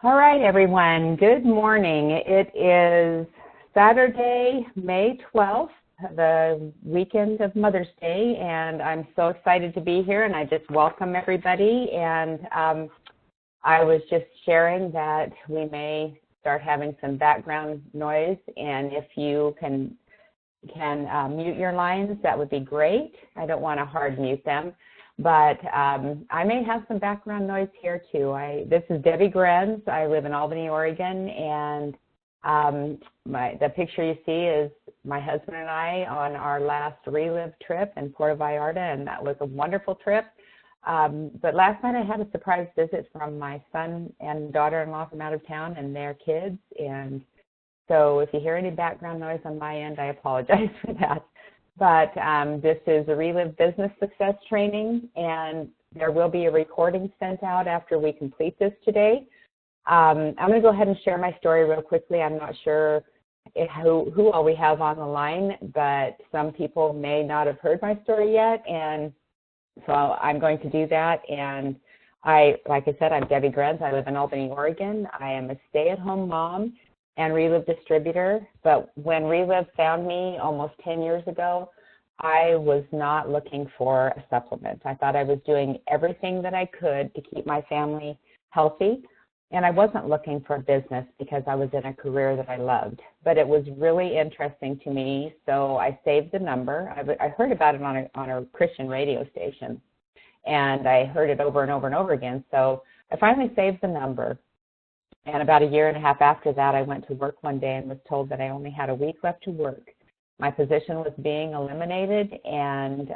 All right, everyone. Good morning. It is Saturday, May 12th, the weekend of Mother's Day, and I'm so excited to be here, and I just welcome everybody. And I was just sharing that we may start having some background noise, and if you can mute your lines, that would be great. I don't want to hard mute them. But I may have some background noise here too. This is Debbie Grenz. I live in Albany, Oregon, and the picture you see is my husband and I on our last relive trip in Puerto Vallarta, and that was a wonderful trip. But last night I had a surprise visit from my son and daughter-in-law from out of town and their kids, and so if you hear any background noise on my end, I apologize for that. But this is a Relive Business Success Training, and there will be a recording sent out after we complete this today. I'm going to go ahead and share my story real quickly. I'm not sure who all we have on the line, but some people may not have heard my story yet, and so I'm going to do that. And like I said, I'm Debbie Grenz. I live in Albany, Oregon. I am a stay-at-home mom and Relive distributor, but when Relive found me almost 10 years ago, I was not looking for a supplement. I thought I was doing everything that I could to keep my family healthy, and I wasn't looking for a business because I was in a career that I loved. But it was really interesting to me, so I saved the number. I heard about it on a Christian radio station, and I heard it over and over and over again, so I finally saved the number. And about a year and a half after that, I went to work one day and was told that I only had a week left to work. My position was being eliminated, and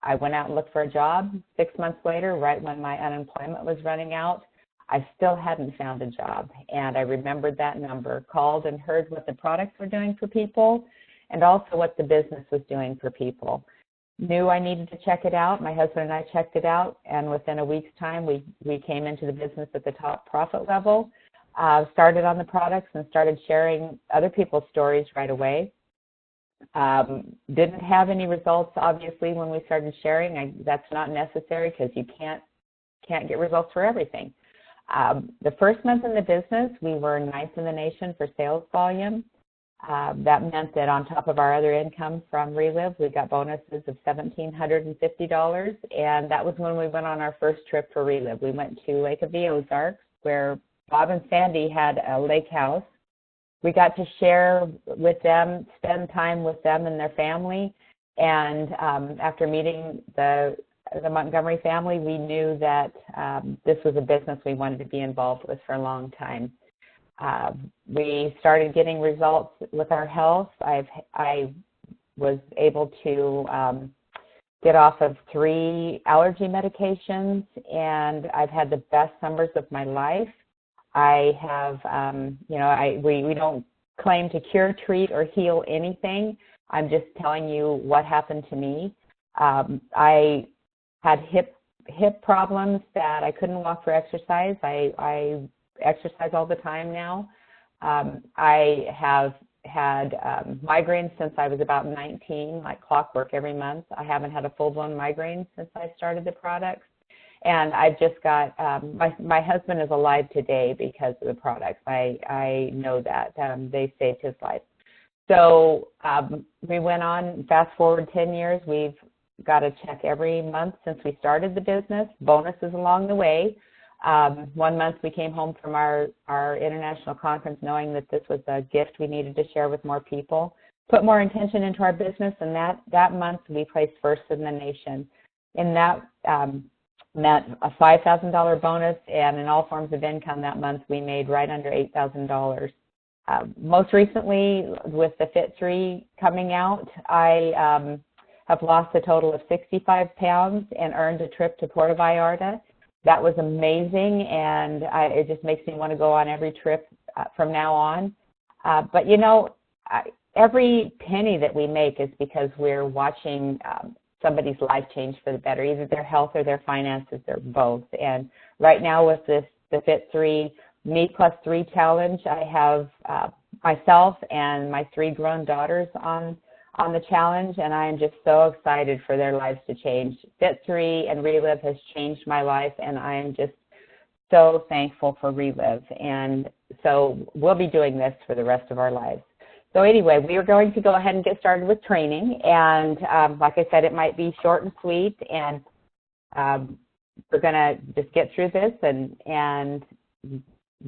I went out and looked for a job. 6 months later, right when my unemployment was running out, I still hadn't found a job. And I remembered that number, called and heard what the products were doing for people and also what the business was doing for people. Knew I needed to check it out. My husband and I checked it out, and within a week's time, we came into the business at the top profit level, started on the products, and started sharing other people's stories right away. Didn't have any results, obviously, when we started sharing. That's not necessary because you can't get results for everything. The first month in the business, we were ninth in the nation for sales volume. That meant that on top of our other income from Relive, we got bonuses of $1,750, and that was when we went on our first trip for Relive. We went to Lake of the Ozarks, where Bob and Sandy had a lake house. We got to share with them, spend time with them and their family, and after meeting the Montgomery family, we knew that this was a business we wanted to be involved with for a long time. We started getting results with our health. I was able to get off of 3 allergy medications, and I've had the best summers of my life. I have, we don't claim to cure, treat, or heal anything. I'm just telling you what happened to me. I had hip problems that I couldn't walk for exercise. I exercise all the time now. I have had migraines since I was about 19, like clockwork every month. I haven't had a full-blown migraine since I started the products. And I've just got, my husband is alive today because of the products. I know that. They saved his life. So we went on, fast forward 10 years, we've got a check every month since we started the business, bonuses along the way. 1 month we came home from our international conference knowing that this was a gift we needed to share with more people, put more intention into our business, and that month we placed first in the nation. And that meant a $5,000 bonus, and in all forms of income that month we made right under $8,000. Most recently, with the Fit 3 coming out, I have lost a total of 65 pounds and earned a trip to Puerto Vallarta. That was amazing, and it just makes me want to go on every trip from now on. But, you know, every penny that we make is because we're watching somebody's life change for the better, either their health or their finances or both. And right now with the Fit 3 Me Plus 3 challenge, I have myself and my 3 grown daughters on the challenge, and I am just so excited for their lives to change. Fit 3 and Relive has changed my life, and I am just so thankful for Relive. And so we'll be doing this for the rest of our lives. So anyway, we are going to go ahead and get started with training. And like I said, it might be short and sweet. And we're going to just get through this and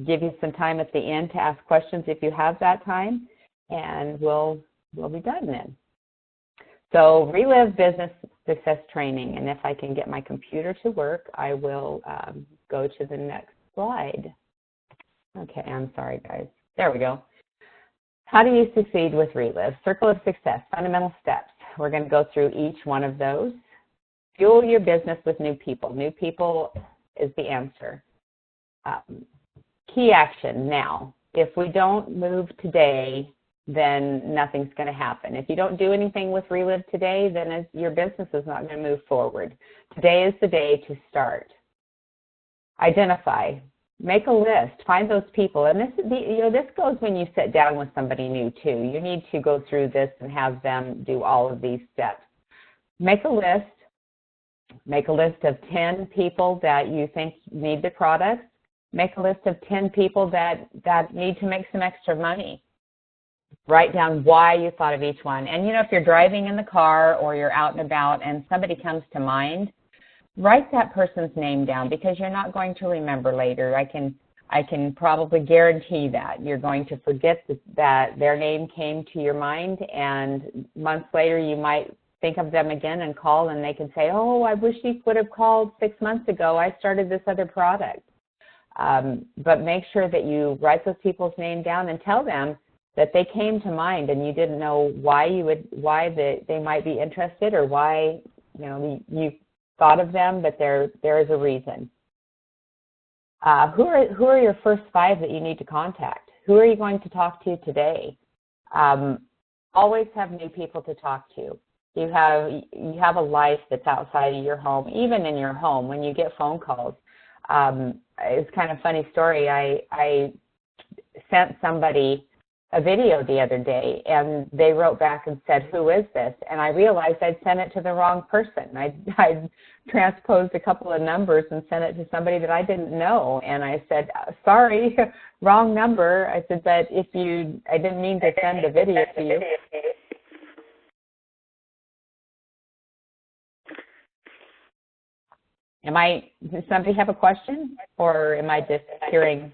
give you some time at the end to ask questions if you have that time. And we'll be done then. So Relive Business Success Training. And if I can get my computer to work, I will go to the next slide. Okay, I'm sorry, guys. There we go. How do you succeed with Relive? Circle of Success, fundamental steps. We're going to go through each one of those. Fuel your business with new people. New people is the answer. Key action now. If we don't move today, then nothing's going to happen. If you don't do anything with Relive today, then your business is not going to move forward. Today is the day to start. Identify. Make a list. Find those people. And this goes when you sit down with somebody new too. You need to go through this and have them do all of these steps. Make a list. Make a list of 10 people that you think need the products. Make a list of 10 people that need to make some extra money. Write down why you thought of each one. And, if you're driving in the car or you're out and about and somebody comes to mind, write that person's name down because you're not going to remember later. I can probably guarantee that. You're going to forget that their name came to your mind, and months later you might think of them again and call, and they can say, oh, I wish you would have called 6 months ago. I started this other product. But make sure that you write those people's name down and tell them that they came to mind and you didn't know why they might be interested or why you thought of them, but there is a reason. Who are your first 5 that you need to contact? Who are you going to talk to today? Always have new people to talk to. You have a life that's outside of your home, even in your home when you get phone calls. It's kind of a funny story. I sent somebody a video the other day, and they wrote back and said, who is this? And I realized I'd sent it to the wrong person. I'd transposed a couple of numbers and sent it to somebody that I didn't know. And I said, sorry, wrong number. I said, but I didn't mean to send a video to you. Does somebody have a question, or am I just hearing?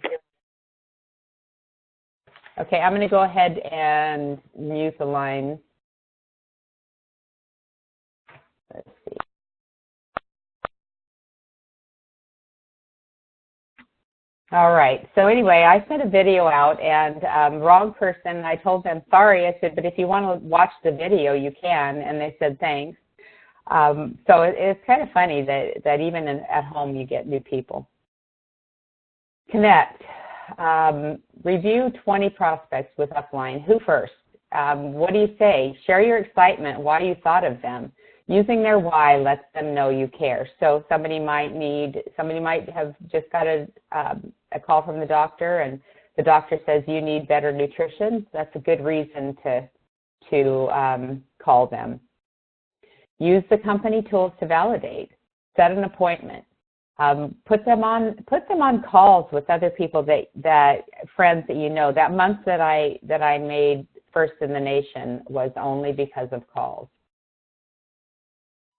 Okay, I'm going to go ahead and mute the line. Let's see. All right, so anyway, I sent a video out, and wrong person, I told them, sorry, I said, but if you want to watch the video, you can, and they said, thanks. So it's kind of funny that even at home you get new people. Connect. Review 20 prospects with upline. Who first? What do you say? Share your excitement, why you thought of them. Using their why lets them know you care. So somebody might have just got a call from the doctor, and the doctor says you need better nutrition. That's a good reason to call them. Use the company tools to validate. Set an appointment. Put them on calls with other people that friends that you know. That month that I made first in the nation was only because of calls.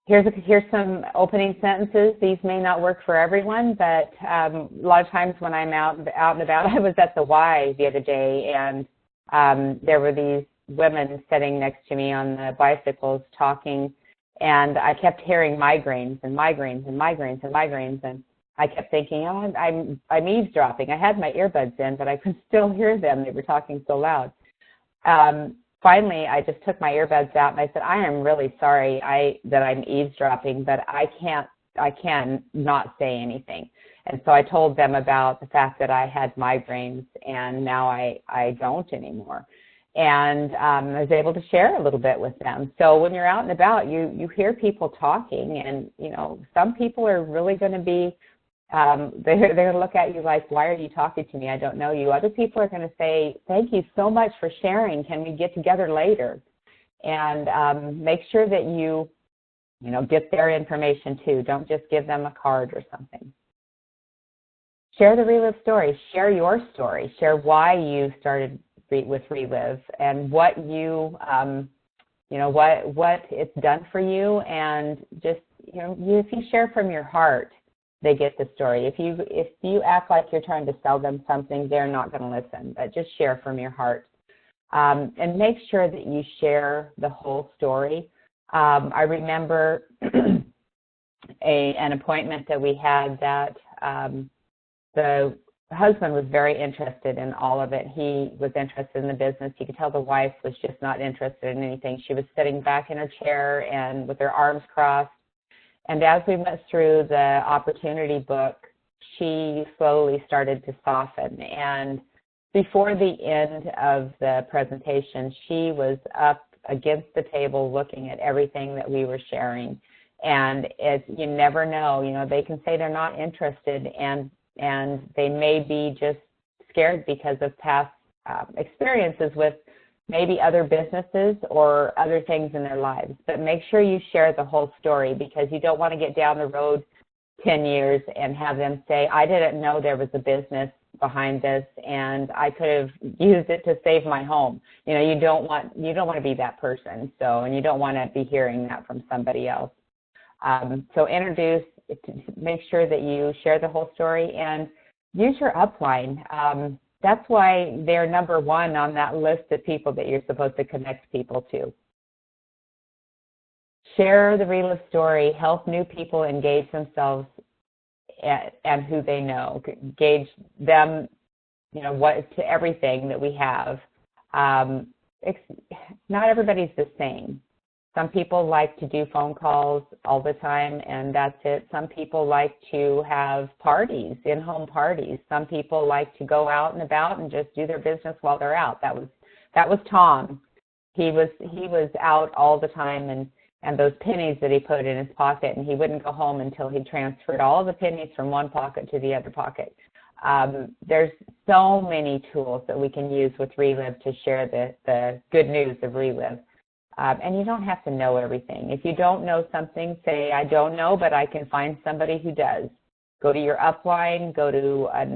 Here's some opening sentences. These may not work for everyone, but a lot of times when I'm out and about, I was at the Y the other day, and there were these women sitting next to me on the bicycles talking. And I kept hearing migraines and migraines and migraines and migraines, and I kept thinking, oh, I'm eavesdropping. I had my earbuds in, but I could still hear them. They were talking so loud. Finally, I just took my earbuds out and I said, I am really sorry that I'm eavesdropping, but I can not say anything. And so I told them about the fact that I had migraines, and now I don't anymore. And I was able to share a little bit with them. So when you're out and about, you hear people talking, and some people are really going to be they're going to look at you like, why are you talking to me? I don't know you. Other people are going to say, thank you so much for sharing. Can we get together later? And make sure that you get their information too. Don't just give them a card or something. Share the Relive story. Share your story. Share why you started with Relive and what you, what it's done for you, and just, if you share from your heart, they get the story. If you act like you're trying to sell them something, they're not going to listen. But just share from your heart, and make sure that you share the whole story. I remember an appointment that we had that the husband was very interested in all of it. He was interested in the business. You could tell the wife was just not interested in anything. She was sitting back in her chair and with her arms crossed. And as we went through the opportunity book, she slowly started to soften. And before the end of the presentation, she was up against the table looking at everything that we were sharing. And you never know, they can say they're not interested, and they may be just scared because of past experiences with maybe other businesses or other things in their lives. But make sure you share the whole story, because you don't want to get down the road 10 years and have them say, I didn't know there was a business behind this, and I could have used it to save my home. You don't want to be that person. And you don't want to be hearing that from somebody else. So make sure that you share the whole story and use your upline. That's why they're number one on that list of people that you're supposed to connect people to. Share the Relive story. Help new people engage themselves and who they know. Engage them, to everything that we have. Not everybody's the same. Some people like to do phone calls all the time, and that's it. Some people like to have parties, in-home parties. Some people like to go out and about and just do their business while they're out. That was Tom. He was out all the time, and those pennies that he put in his pocket, and he wouldn't go home until he transferred all the pennies from one pocket to the other pocket. There's so many tools that we can use with Relive to share the good news of Relive. And you don't have to know everything. If you don't know something, say, I don't know, but I can find somebody who does. Go to your upline, go to a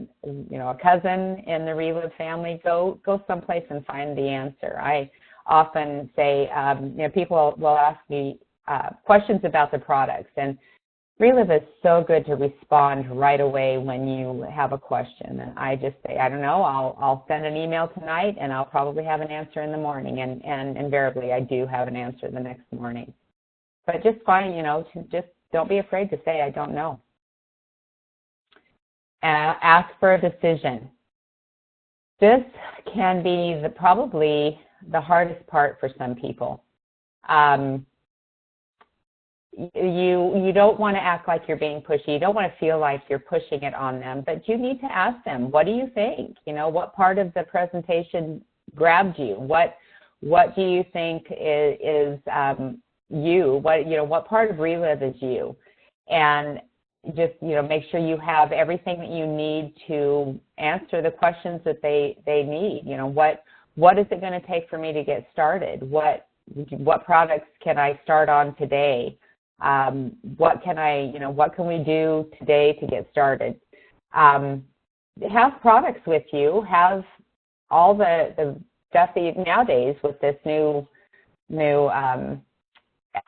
cousin in the Relive family, go someplace and find the answer. I often say, people will ask me questions about the products, and Relive is so good to respond right away when you have a question. And I just say, I don't know, I'll send an email tonight, and I'll probably have an answer in the morning. And invariably, I do have an answer the next morning. But just just don't be afraid to say, I don't know. Ask for a decision. This can be probably the hardest part for some people. You don't want to act like you're being pushy. You don't want to feel like you're pushing it on them, but you need to ask them, what do you think? What part of the presentation grabbed you? What do you think is you? What part of Relive is you? And just, make sure you have everything that you need to answer the questions that they need. What is it going to take for me to get started? What products can I start on today? What can we do today to get started? Have products with you. Have all the stuff that nowadays with this new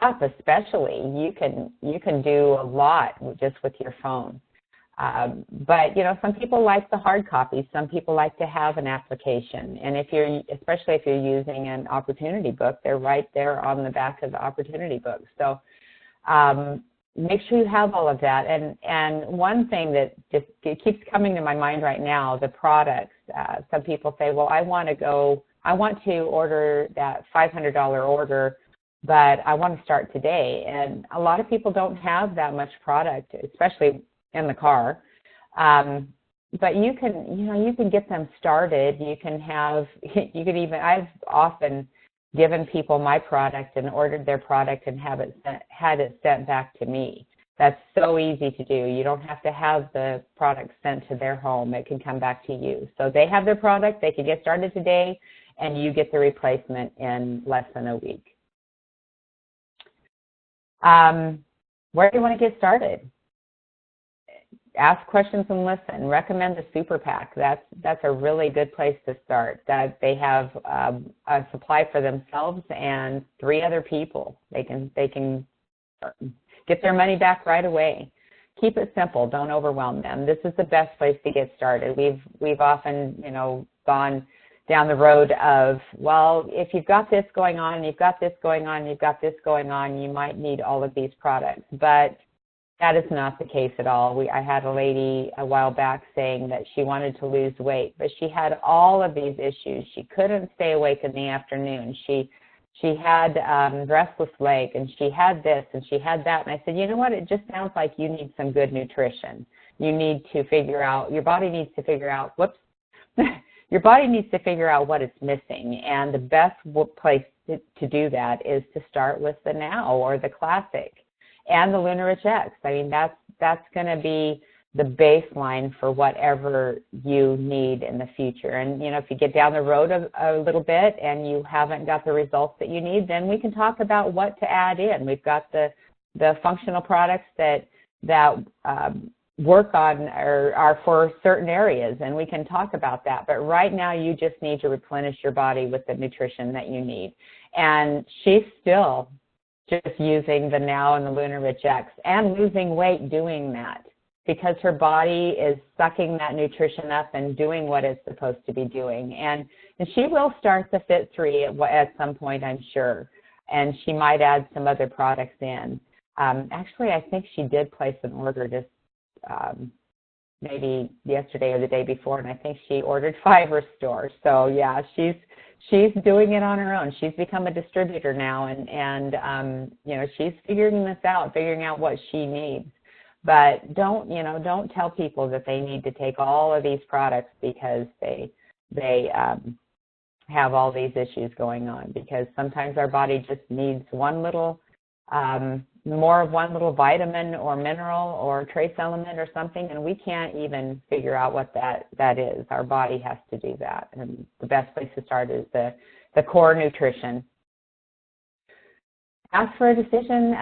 app, especially, you can do a lot just with your phone. But some people like the hard copies. Some people like to have an application, and especially if you're using an opportunity book, they're right there on the back of the opportunity book. So make sure you have all of that. And one thing that just keeps coming to my mind right now, the products. Some people say, well, I want to order that $500 order, but I want to start today. And a lot of people don't have that much product, especially in the car. But you can get them started. I've often given people my product and ordered their product and had it sent back to me. That's so easy to do. You don't have to have the product sent to their home. It can come back to you. So they have their product, they can get started today, and you get the replacement in less than a week. Where do you want to get started? ask questions and listen. Recommend the super PAC. That's a really good place to start. That they have a supply for themselves and 3 other people. They can get their money back right away. Keep it simple. Don't overwhelm them. This is the best place to get started. We've often, gone down the road of, well, if you've got this going on, you've got this going on, you've got this going on, you might need all of these products. But that is not the case at all. I had a lady a while back saying that she wanted to lose weight, but she had all of these issues. She couldn't stay awake in the afternoon. She had restless leg, and she had this, and she had that. And I said, you know what? It just sounds like you need some good nutrition. You need to figure out, your body needs to figure out, your body needs to figure out what it's missing. And the best place to do that is to start with the Now or the Classic and the Lunar Rich X. I mean, that's going to be the baseline for whatever you need in the future. And, if you get down the road a little bit and you haven't got the results that you need, then we can talk about what to add in. We've got the functional products that work on or are for certain areas, and we can talk about that. But right now, you just need to replenish your body with the nutrition that you need. And she's still just using the Now and the Lunar Rich X and losing weight doing that, because her body is sucking that nutrition up and doing what it's supposed to be doing. And she will start the Fit 3 at some point, I'm sure, and she might add some other products in. Actually, I think she did place an order just maybe yesterday or the day before, and I think she ordered 5 restores. So, yeah, she's doing it on her own. She's become a distributor now, and she's figuring this out, figuring out what she needs. But don't tell people that they need to take all of these products because they have all these issues going on, because sometimes our body just needs one little more of one little vitamin or mineral or trace element or something, and we can't even figure out what that is. Our body has to do that, and the best place to start is the core nutrition. Ask for a decision.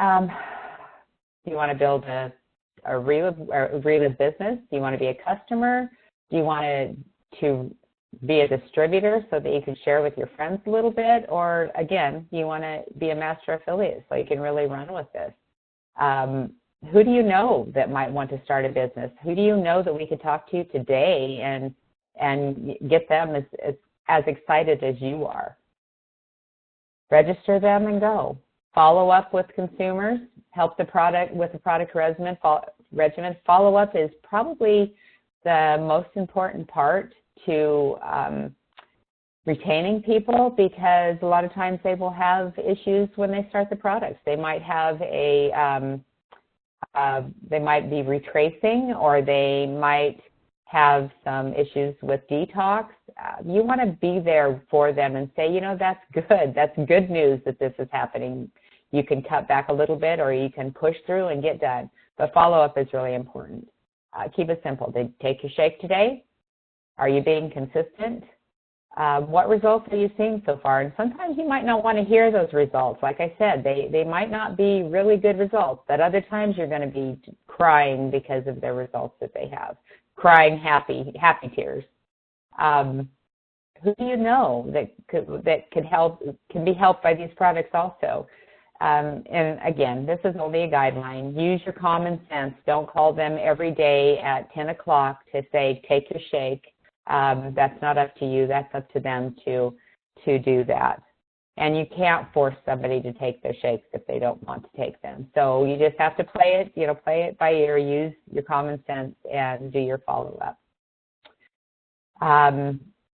Do you want to build a real business? Do you want to be a customer? Do you want to be a distributor so that you can share with your friends a little bit? Or again, you want to be a master affiliate so you can really run with this? Who do you know that might want to start a business? Who do you know that we could talk to today and get them as excited as you are? Register them and go. Follow up with consumers. Help the product with the product regimen. Follow-up is probably the most important part to retaining people, because a lot of times they will have issues when they start the products. They might have they might be retracing, or they might have some issues with detox. You want to be there for them and say, that's good. That's good news that this is happening. You can cut back a little bit, or you can push through and get done. But follow-up is really important. Keep it simple. Did you take your shake today? Are you being consistent? What results are you seeing so far? And sometimes you might not want to hear those results. Like I said, they might not be really good results, but other times you're going to be crying because of the results that they have, crying happy tears. Who do you know that can be helped by these products also? And again, this is only a guideline. Use your common sense. Don't call them every day at 10 o'clock to say, take your shake. That's not up to you. That's up to them to do that. And you can't force somebody to take their shakes if they don't want to take them. So you just have to play it by ear, use your common sense, and do your follow-up.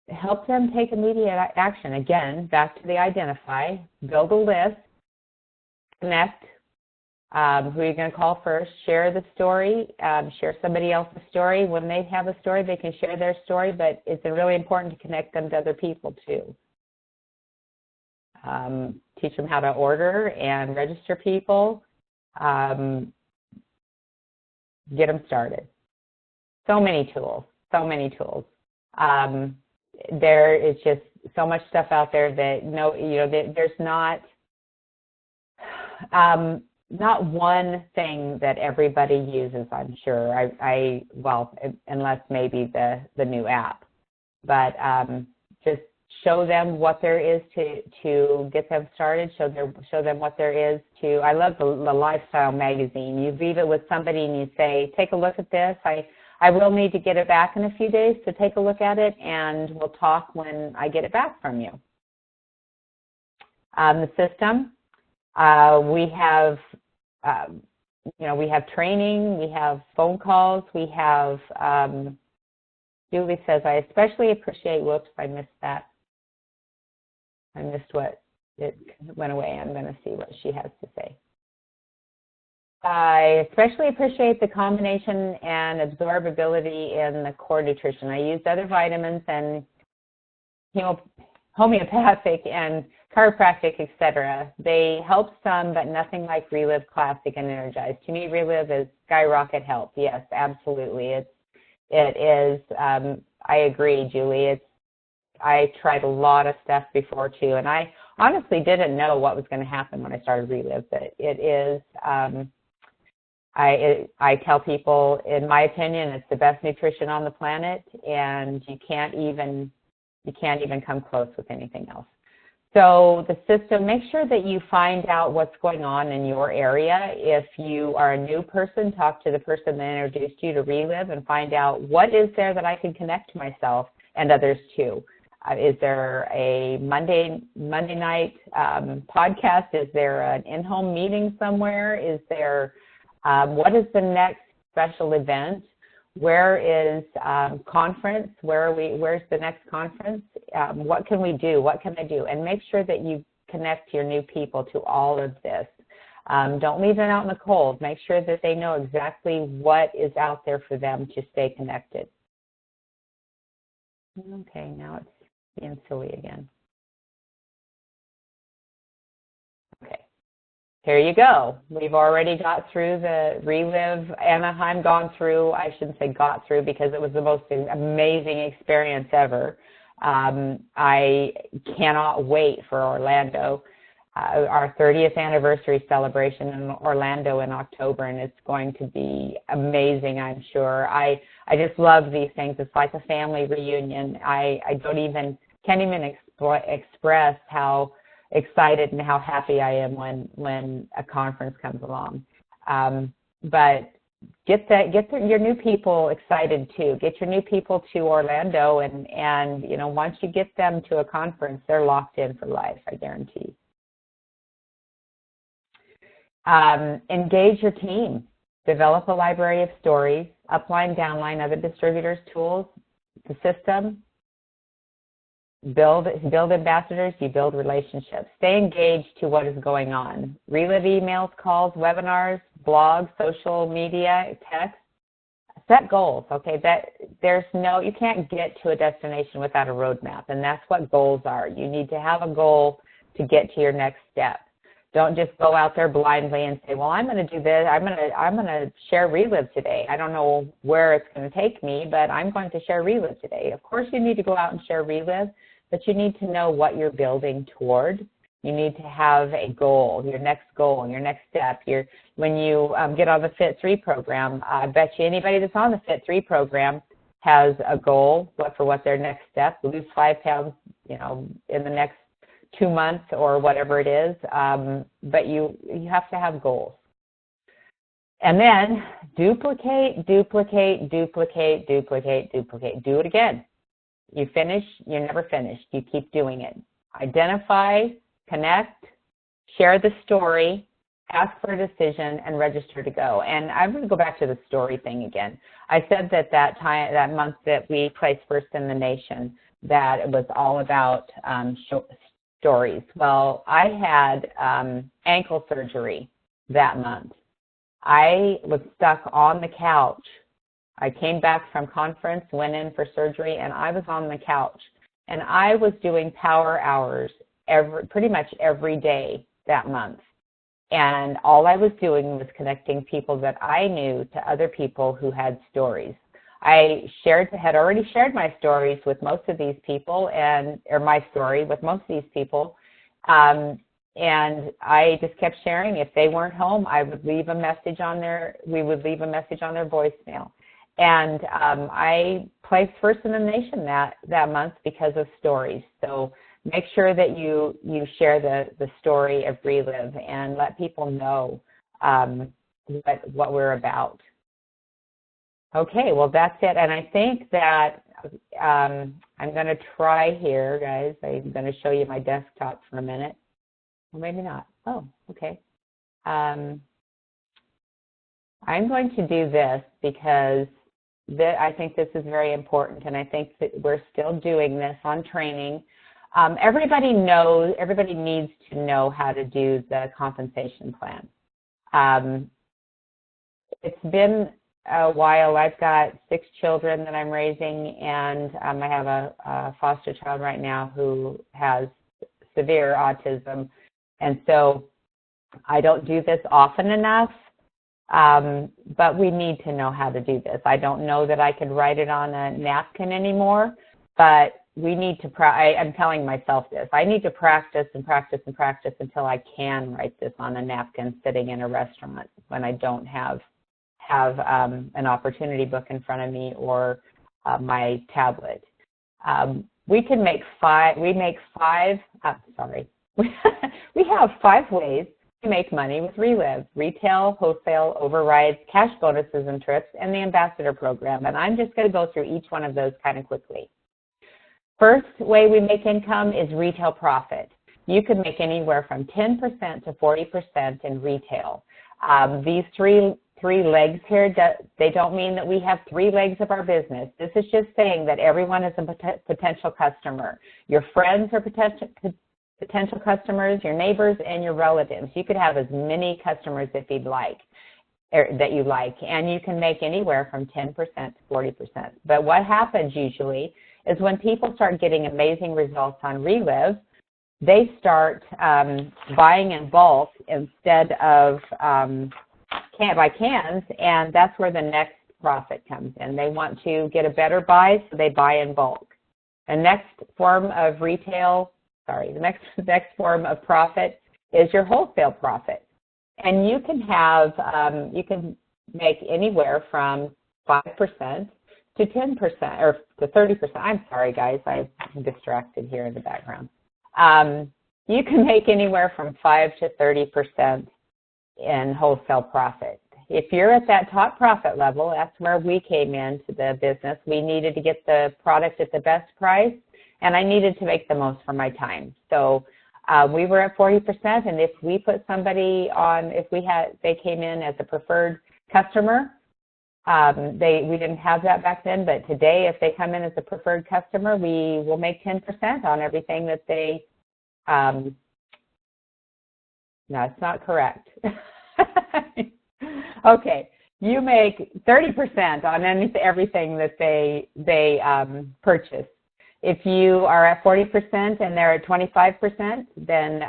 Help them take immediate action. Again, back to the identify, build a list, connect, who you're going to call first, share the story, share somebody else's story. When they have a story, they can share their story, but it's really important to connect them to other people too. Teach them how to order and register people. Get them started. So many tools. There is just so much stuff out there that there's not not one thing that everybody uses, I'm sure. Well, unless maybe the new app, but just show them what there is to get them started. Show them what there is to. I love the lifestyle magazine. You leave it with somebody and you say, take a look at this. I will need to get it back in a few days to take a look at it, and we'll talk when I get it back from you. The system, we have, we have training, we have phone calls, we have, Julie says, I especially appreciate, whoops, I missed that. I missed what, it went away. I'm going to see what she has to say. I especially appreciate the combination and absorbability in the core nutrition. I used other vitamins and homeopathic and chiropractic, etc. They help some, but nothing like Relive Classic and Energize. To me, Relive is skyrocket help. Yes, absolutely. It is. I agree, Julie. I tried a lot of stuff before too, and I honestly didn't know what was going to happen when I started Relive, but it is. I tell people, in my opinion, it's the best nutrition on the planet, and you can't even come close with anything else. So the system, make sure that you find out what's going on in your area. If you are a new person, talk to the person that introduced you to Relive and find out what is there that I can connect myself and others to. Is there a Monday night podcast? Is there an in-home meeting somewhere? Is there what is the next special event? Where is conference? Where's the next conference? What can we do? What can I do? And make sure that you connect your new people to all of this. Don't leave them out in the cold. Make sure that they know exactly what is out there for them to stay connected. Okay, now it's being silly again. Okay. Here you go. We've already got through the Relive Anaheim, I shouldn't say got through because it was the most amazing experience ever. I cannot wait for Orlando, our 30th anniversary celebration in Orlando in October, and it's going to be amazing, I'm sure. I just love these things. It's like a family reunion. I can't even express how excited and how happy I am when a conference comes along. But get your new people excited too. Get your new people to Orlando, and once you get them to a conference, they're locked in for life, I guarantee. Engage your team. Develop a library of stories, upline, downline, other distributors, tools, the system. Build ambassadors, you build relationships. Stay engaged to what is going on. Relive emails, calls, webinars, blogs, social media, text. Set goals, okay? You can't get to a destination without a roadmap, and that's what goals are. You need to have a goal to get to your next step. Don't just go out there blindly and say, well, I'm going to do this. I'm going to share Relive today. I don't know where it's going to take me, but I'm going to share Relive today. Of course, you need to go out and share Relive, but you need to know what you're building toward. You need to have a goal, your next step. When you get on the Fit 3 program, I bet you anybody that's on the Fit 3 program has a goal for what their next step, lose 5 pounds, in the next 2 months or whatever it is, but you have to have goals. And then duplicate. Do it again. You finish, you're never finished. You keep doing it. Identify, connect, share the story, ask for a decision, and register to go. And I'm going to go back to the story thing again. I said that month that we placed first in the nation, that it was all about stories. Well, I had ankle surgery that month. I was stuck on the couch. I came back from conference, went in for surgery, and I was on the couch. And I was doing power hours pretty much every day that month. And all I was doing was connecting people that I knew to other people who had stories. I had already shared my stories with most of these people, or my story with most of these people. And I just kept sharing. If they weren't home, I would leave a message on we would leave a message on their voicemail. And I placed first in the nation that month because of stories. So make sure that you share the story of Relive and let people know what we're about. Okay, well, that's it. And I think that I'm going to try here, guys. I'm going to show you my desktop for a minute. Well, maybe not. Oh, okay. I'm going to do this because I think this is very important, and I think that we're still doing this on training. Everybody needs to know how to do the compensation plan. It's been a while. I've got 6 children that I'm raising, and I have a foster child right now who has severe autism. And so I don't do this often enough, but we need to know how to do this. I don't know that I could write it on a napkin anymore, but we need to, I'm telling myself this, I need to practice and practice and practice until I can write this on a napkin sitting in a restaurant when I don't have an opportunity book in front of me or my tablet. We have 5 ways to make money with Relive: retail, wholesale, overrides, cash bonuses and trips, and the ambassador program. And I'm just going to go through each one of those kind of quickly. First way we make income is retail profit. You can make anywhere from 10% to 40% in retail. These three legs here, they don't mean that we have 3 legs of our business. This is just saying that everyone is a potential customer. Your friends are potential customers, your neighbors, and your relatives. You could have as many customers if you'd like, that you like, and you can make anywhere from 10% to 40%. But what happens usually is when people start getting amazing results on Relive, they start buying in bulk instead of by cans, and that's where the next profit comes in. They want to get a better buy, so they buy in bulk. The next form of the next form of profit is your wholesale profit. And you can have, you can make anywhere from 5% to 10% or to 30%. I'm sorry, guys, I'm distracted here in the background. You can make anywhere from 5 to 30% in wholesale profit. If you're at that top profit level, that's where we came into the business. We needed to get the product at the best price, and I needed to make the most for my time. So we were at 40%, and if we put somebody on, they came in as a preferred customer, we didn't have that back then, but today if they come in as a preferred customer, we will make 10% on everything that they, no, it's not correct. Okay, you make 30% on everything that they purchase. If you are at 40% and they're at 25%, then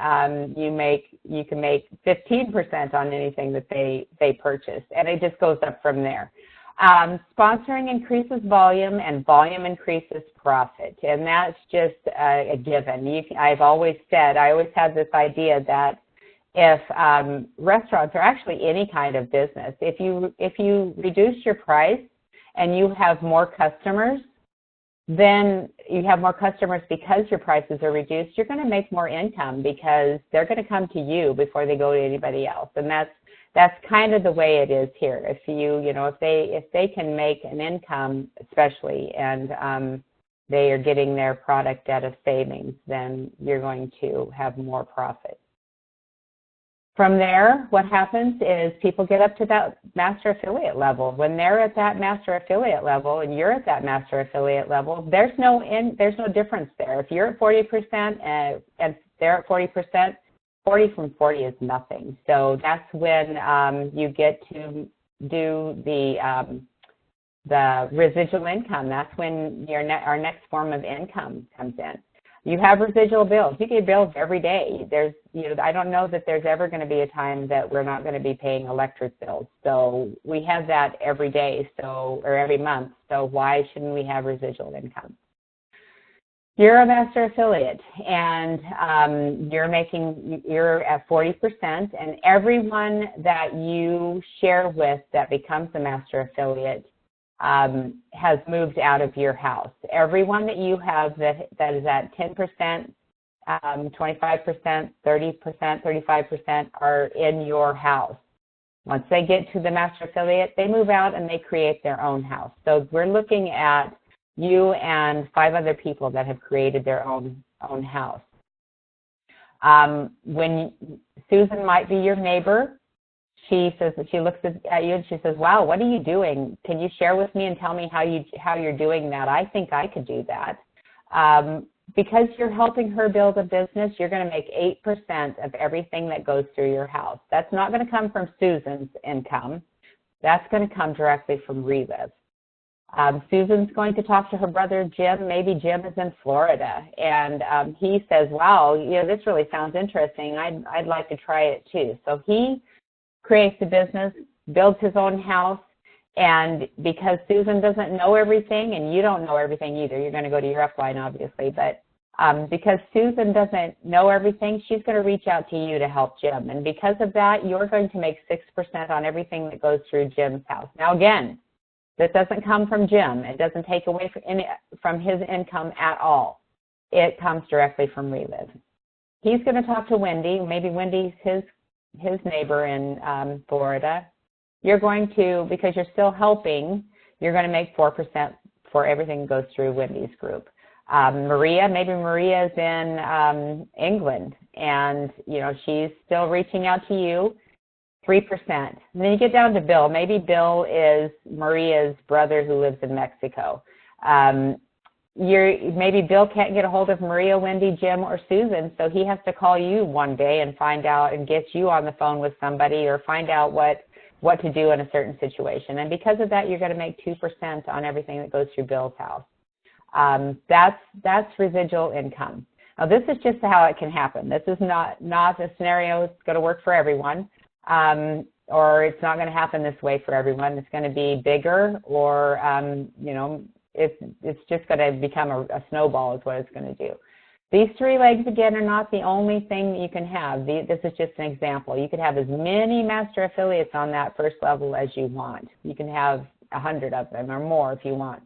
you can make 15% on anything that they purchase, and it just goes up from there. Sponsoring increases volume, and volume increases profit, and that's just a given. I always had this idea that if restaurants, or actually any kind of business, if you reduce your price and you have more customers, then you have more customers because your prices are reduced, you're going to make more income because they're going to come to you before they go to anybody else. And that's kind of the way it is here. If they can make an income, especially, and they are getting their product at a savings, then you're going to have more profit. From there, what happens is people get up to that master affiliate level. When they're at that master affiliate level and you're at that master affiliate level, there's no difference there. If you're at 40% and they're at 40%, 40 from 40 is nothing. So that's when you get to do the residual income. That's when our next form of income comes in. You have residual bills. You get bills every day. I don't know that there's ever going to be a time that we're not going to be paying electric bills. So we have that every day, or every month. So why shouldn't we have residual income? You're a master affiliate, and you're at 40%, and everyone that you share with that becomes a master affiliate has moved out of your house. Everyone that you have that is at 10%, 25%, 30%, 35% are in your house. Once they get to the master affiliate, they move out and they create their own house. So we're looking at you and 5 other people that have created their own house. When Susan might be your neighbor, she looks at you and she says, "Wow, what are you doing? Can you share with me and tell me how you're doing that? I think I could do that." Because you're helping her build a business, you're going to make 8% of everything that goes through your house. That's not going to come from Susan's income. That's going to come directly from Relive. Susan's going to talk to her brother Jim. Maybe Jim is in Florida, and he says, "Wow, this really sounds interesting. I'd like to try it too." So he creates a business, builds his own house, and because Susan doesn't know everything, and you don't know everything either, you're going to go to your upline, obviously, but because Susan doesn't know everything, she's going to reach out to you to help Jim. And because of that, you're going to make 6% on everything that goes through Jim's house. Now, again, this doesn't come from Jim. It doesn't take away from his income at all. It comes directly from Relive. He's going to talk to Wendy. Maybe Wendy's his neighbor in Florida. You're going to, because you're still helping, you're going to make 4% for everything that goes through Wendy's group. Maria, maybe Maria's in England, and she's still reaching out to you. 3%. And then you get down to Bill. Maybe Bill is Maria's brother who lives in Mexico. Maybe Bill can't get a hold of Maria, Wendy, Jim, or Susan, so he has to call you one day and find out and get you on the phone with somebody or find out what to do in a certain situation. And because of that, you're going to make 2% on everything that goes through Bill's house. That's residual income. Now, this is just how it can happen. This is not a scenario that's going to work for everyone. Or it's not going to happen this way for everyone. It's going to be bigger, or it's just going to become a snowball is what it's going to do. These 3 legs, again, are not the only thing that you can have. This is just an example. You could have as many master affiliates on that first level as you want. You can have 100 of them or more if you want.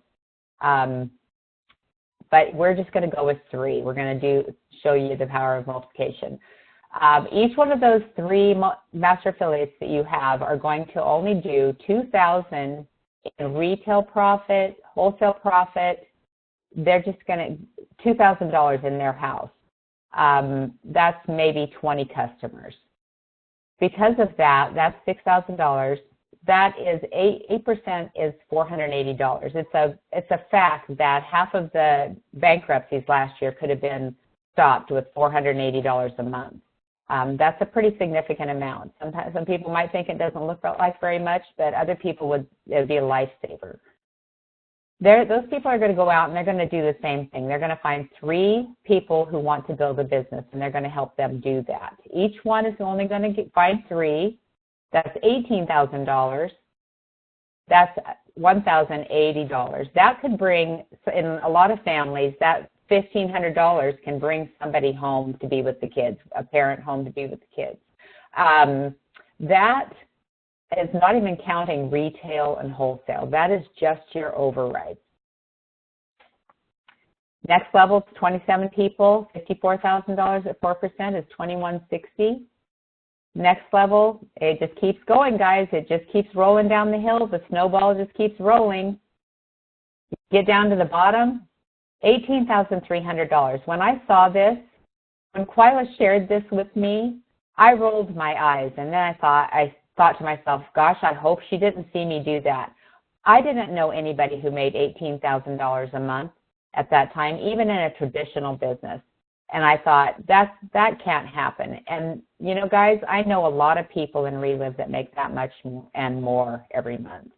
But we're just going to go with 3. We're going to show you the power of multiplication. Each one of those 3 master affiliates that you have are going to only do $2,000 in retail profit, wholesale profit. They're just going to $2,000 in their house. That's maybe 20 customers. Because of that, that's $6,000. That is 8% is $480. It's a fact that half of the bankruptcies last year could have been stopped with $480 a month. That's a pretty significant amount. Sometimes some people might think it doesn't look like very much, but other people it would be a lifesaver. Those people are going to go out and they're going to do the same thing. They're going to find 3 people who want to build a business, and they're going to help them do that. Each one is only going to find 3. That's $18,000. That's $1,080. That could bring, in a lot of families, that $1,500 can bring somebody home to be with the kids, a parent home to be with the kids. That is not even counting retail and wholesale. That is just your override. Next level, 27 people, $54,000 at 4% is $2,160. Next level, it just keeps going, guys. It just keeps rolling down the hill. The snowball just keeps rolling. Get down to the bottom, $18,300. When I saw this, when Quila shared this with me, I rolled my eyes, and then I thought to myself, gosh, I hope she didn't see me do that. I didn't know anybody who made $18,000 a month at that time, even in a traditional business. And I thought, that can't happen. And, guys, I know a lot of people in Relive that make that much and more every month.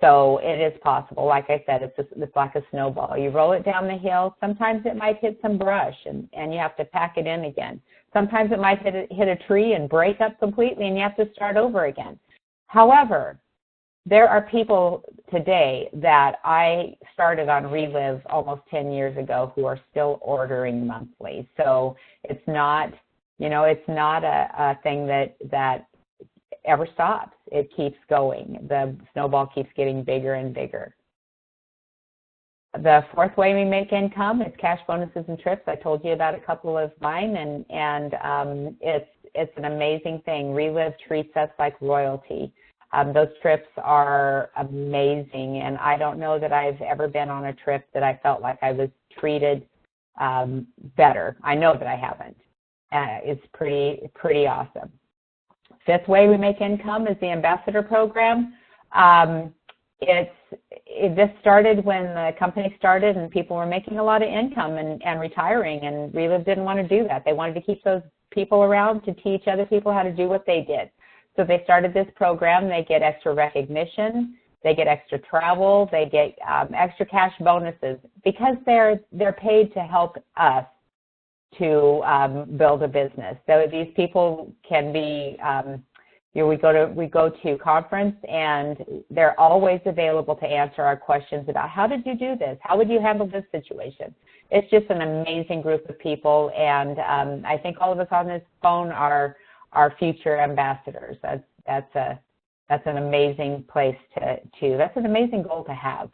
So it is possible. Like I said, it's like a snowball. You roll it down the hill. Sometimes it might hit some brush, and you have to pack it in again. Sometimes it might hit a tree and break up completely, and you have to start over again. However, there are people today that I started on Relive almost 10 years ago who are still ordering monthly. So it's not, it's not a thing that ever stops. It keeps going. The snowball keeps getting bigger and bigger. The fourth way we make income is cash bonuses and trips. I told you about a couple of mine, and it's an amazing thing. Relive treats us like royalty. Those trips are amazing, and I don't know that I've ever been on a trip that I felt like I was treated better. I know that I haven't. It's pretty awesome. Fifth way we make income is the ambassador program. This started when the company started and people were making a lot of income and retiring, and Relive didn't want to do that. They wanted to keep those people around to teach other people how to do what they did. So they started this program. They get extra recognition, they get extra travel, they get extra cash bonuses because they're paid to help us to build a business. So these people can be we go to conference, and they're always available to answer our questions about how did you do this? How would you handle this situation? It's just an amazing group of people, and I think all of us on this phone are future ambassadors. That's an amazing place that's an amazing goal to have.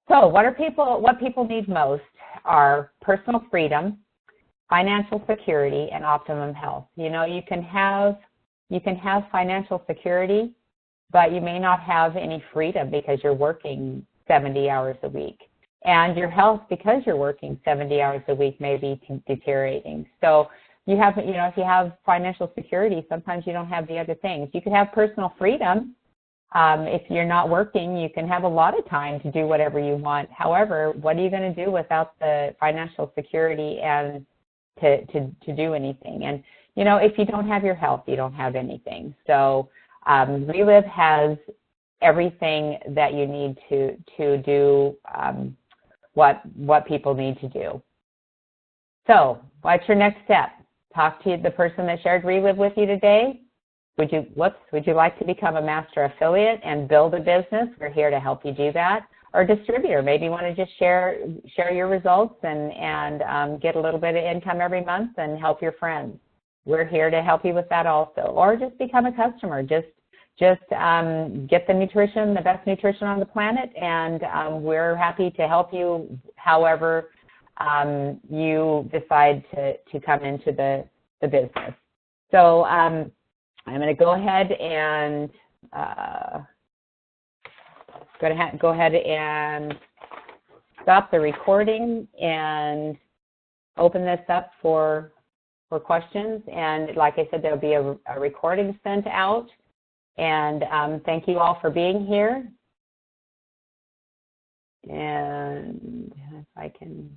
So what people need most are personal freedom, financial security, and optimum health. You can have financial security, but you may not have any freedom because you're working 70 hours a week. And your health, because you're working 70 hours a week, may be deteriorating. So if you have financial security, sometimes you don't have the other things. You can have personal freedom. If you're not working, you can have a lot of time to do whatever you want. However, what are you going to do without the financial security and to do anything? And if you don't have your health, you don't have anything. So Relive has everything that you need to do what people need to do. So what's your next step? Talk to the person that shared Relive with you today. Would you like to become a master affiliate and build a business? We're here to help you do that. Or distributor, maybe you want to just share your results and get a little bit of income every month and help your friends. We're here to help you with that also. Or just become a customer. Just get the nutrition, the best nutrition on the planet, and we're happy to help you however you decide to come into the business. So I'm going to go ahead and stop the recording and open this up for questions. And like I said, there'll be a recording sent out. And thank you all for being here. And if I can